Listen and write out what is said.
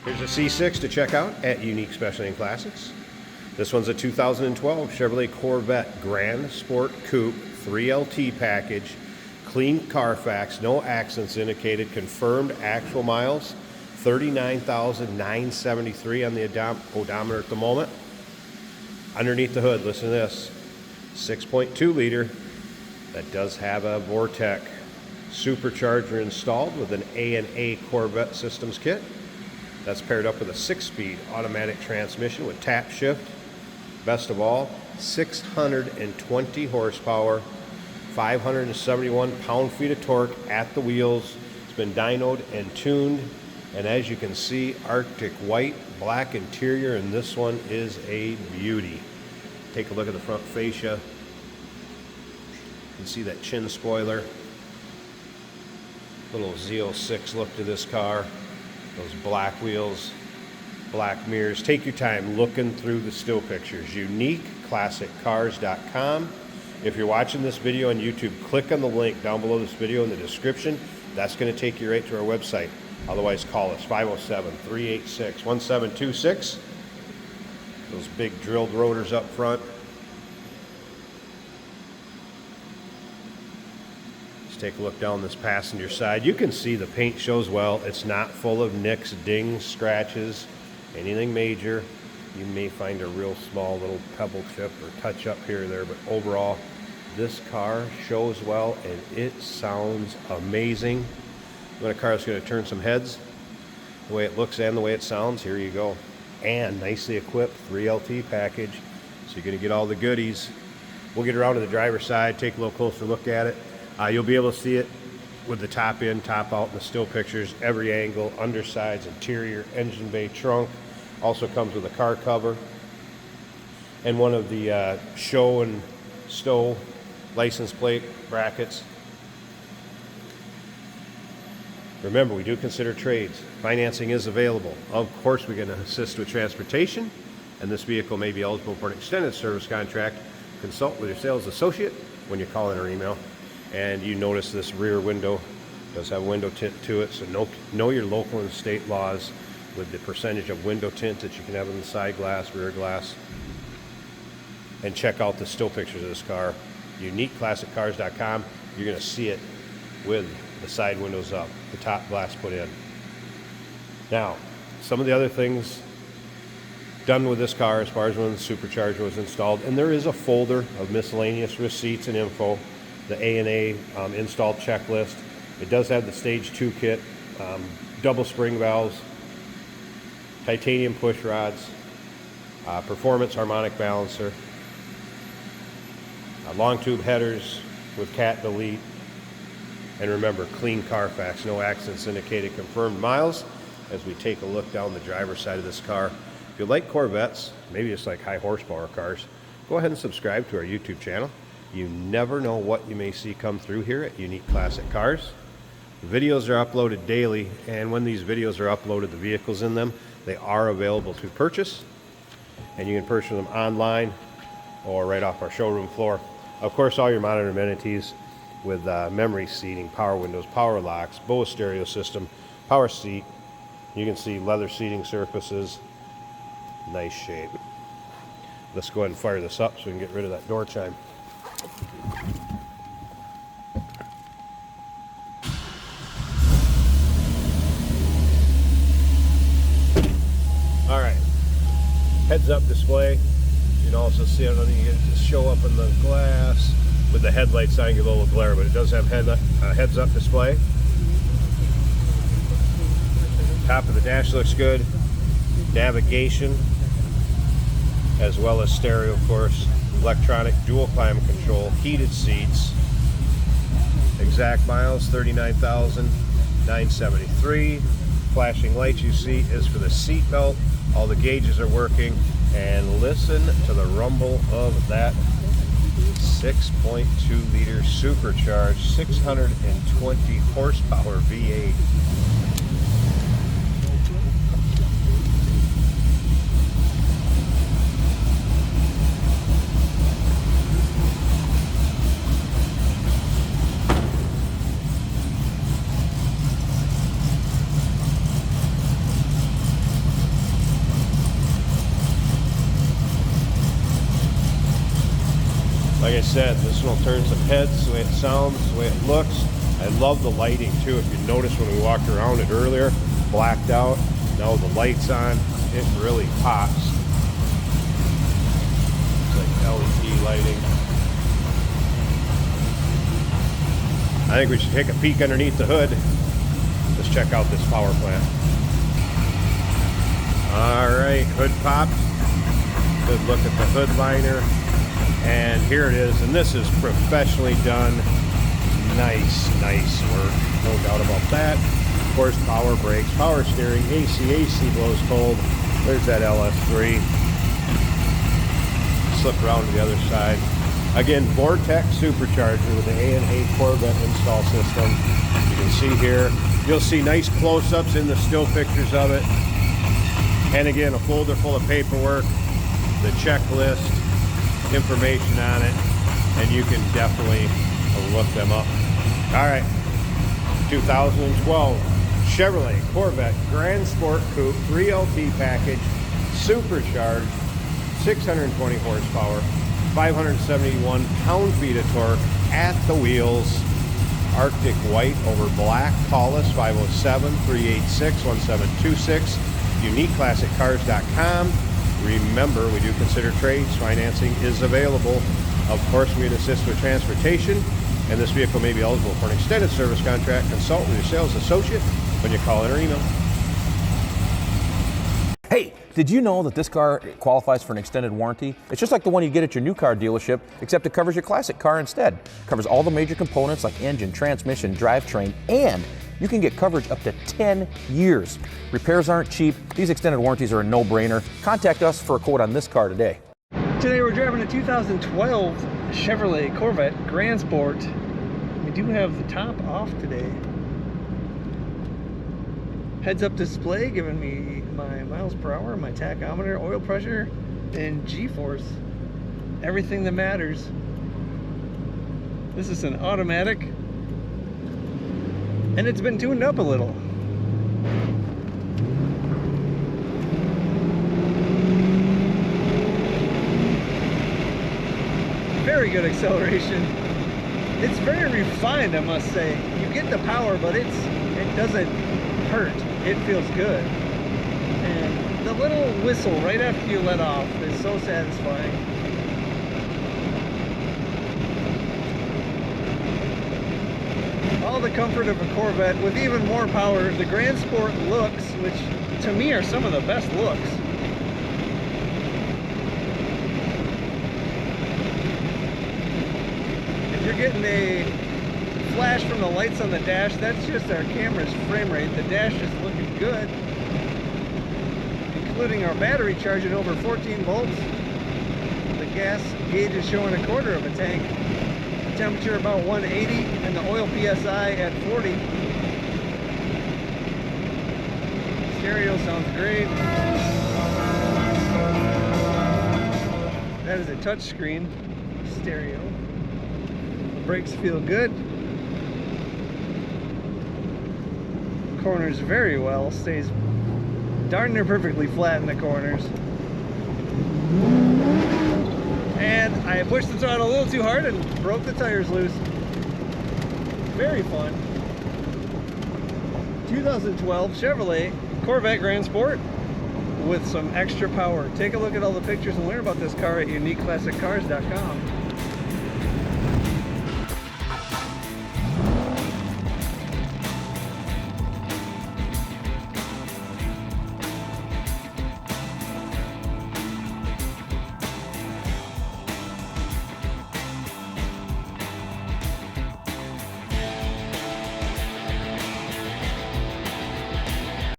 Here's a C6 to check out at Unique Specialty and Classics. This one's a 2012 Chevrolet Corvette Grand Sport Coupe 3LT package. Clean Carfax, no accidents indicated, confirmed actual miles, 39,973 on the odometer at the moment. Underneath the hood, listen to this, 6.2 liter that does have a Vortec supercharger installed with an A&A Corvette systems kit. That's paired up with a 6-speed automatic transmission with tap shift. Best of all, 620 horsepower, 571 pound-feet of torque at the wheels. It's been dynoed and tuned, and as you can see, Arctic white, black interior, and this one is a beauty. Take a look at the front fascia. You can see that chin spoiler. Little Z06 look to this car. Those black wheels, black mirrors. Take your time looking through the still pictures. UniqueClassicCars.com. If you're watching this video on YouTube, click on the link down below this video in the description. That's going to take you right to our website. Otherwise, call us 507-386-1726. Those big drilled rotors up front. Take a look down this passenger side. You can see the paint shows well. It's not full of nicks, dings, scratches, anything major. You may find a real small little pebble chip or touch up here or there, but overall, this car shows well and it sounds amazing. When a car is going to turn some heads, the way it looks and the way it sounds, here you go. And nicely equipped 3LT package, so you're going to get all the goodies. We'll get around to the driver's side, take a little closer look at it. You'll be able to see it with the top in, top out in the still pictures, every angle, undersides, interior, engine bay, trunk. Also comes with a car cover and one of the show and stow license plate brackets. Remember, we do consider trades. Financing is available. Of course, we're going to assist with transportation, and this vehicle may be eligible for an extended service contract. Consult with your sales associate when you call in or email. And you notice this rear window does have window tint to it, so know your local and state laws with the percentage of window tint that you can have in the side glass, rear glass. And check out the still pictures of this car. UniqueClassicCars.com. You're going to see it with the side windows up, the top glass put in. Now, some of the other things done with this car as far as when the supercharger was installed, and there is a folder of miscellaneous receipts and info. The A&A install checklist. It does have the stage 2 kit, double spring valves, titanium push rods, performance harmonic balancer, long tube headers with cat delete, and remember, clean Carfax, no accidents indicated, confirmed miles. As we take a look down the driver's side of this car, if you like Corvettes, maybe just like high horsepower cars, go ahead and subscribe to our YouTube channel. You never know what you may see come through here at Unique Classic Cars. The videos are uploaded daily, and when these videos are uploaded, the vehicles in them, they are available to purchase, and you can purchase them online or right off our showroom floor. Of course, all your modern amenities with memory seating, power windows, power locks, Bose stereo system, power seat. You can see leather seating surfaces, nice shape. Let's go ahead and fire this up so we can get rid of that door chime. All right, heads up display. You can also see it on the show up in the glass with the headlights on, a little glare, but it does have heads up display. Top of the dash looks good. Navigation, as well as stereo, of course. Electronic dual climate control, heated seats. Exact miles 39,973. Flashing lights you see is for the seat belt. All the gauges are working, and listen to the rumble of that 6.2 liter supercharged 620 horsepower V8. said, this one will turn some heads, the way it sounds, the way it looks. I love the lighting too. If you notice when we walked around it earlier, blacked out. Now the light's on, it really pops. It's like LED lighting. I think we should take a peek underneath the hood. Let's check out this power plant. All right, hood popped. Good look at the hood liner. And here it is, and this is professionally done. Nice work, no doubt about that. Of course, power brakes, power steering, AC blows cold. There's that LS3. Slip around to the other side. Again, Vortex supercharger with the A&A Corvette install system. You can see here, you'll see nice close-ups in the still pictures of it. And again, a folder full of paperwork, the checklist, information on it, and you can definitely look them up. All right, 2012 Chevrolet Corvette Grand Sport Coupe 3LT package, supercharged, 620 horsepower, 571 pound-feet of torque at the wheels. Arctic white over black. Call us 507-386-1726. UniqueClassicCars.com. Remember, we do consider trades. Financing is available. Of course, we can assist with transportation, and this vehicle may be eligible for an extended service contract. Consult with your sales associate when you call in or email. Hey, did you know that this car qualifies for an extended warranty? It's just like the one you get at your new car dealership, except it covers your classic car instead. It covers all the major components like engine, transmission, drivetrain, and you can get coverage up to 10 years. Repairs aren't cheap. These extended warranties are a no-brainer. Contact us for a quote on this car today. Today we're driving a 2012 Chevrolet Corvette Grand Sport. We do have the top off today. Heads-up display giving me my miles per hour, my tachometer, oil pressure, and G-force. Everything that matters. This is an automatic, and it's been tuned up a little. Very good acceleration. It's very refined, I must say. You get the power, but it doesn't hurt. It feels good. And the little whistle right after you let off is so satisfying. All the comfort of a Corvette with even more power. The Grand Sport looks, which to me are some of the best looks. If you're getting a flash from the lights on the dash, that's just our camera's frame rate. The dash is looking good, including our battery charge at over 14 volts. The gas gauge is showing a quarter of a tank. Temperature about 180 and the oil PSI at 40. Stereo sounds great. That is a touchscreen stereo. The brakes feel good. Corners very well. Stays darn near perfectly flat in the corners. And I pushed the throttle a little too hard and broke the tires loose. Very fun. 2012 Chevrolet Corvette Grand Sport with some extra power. Take a look at all the pictures and learn about this car at UniqueClassicCars.com.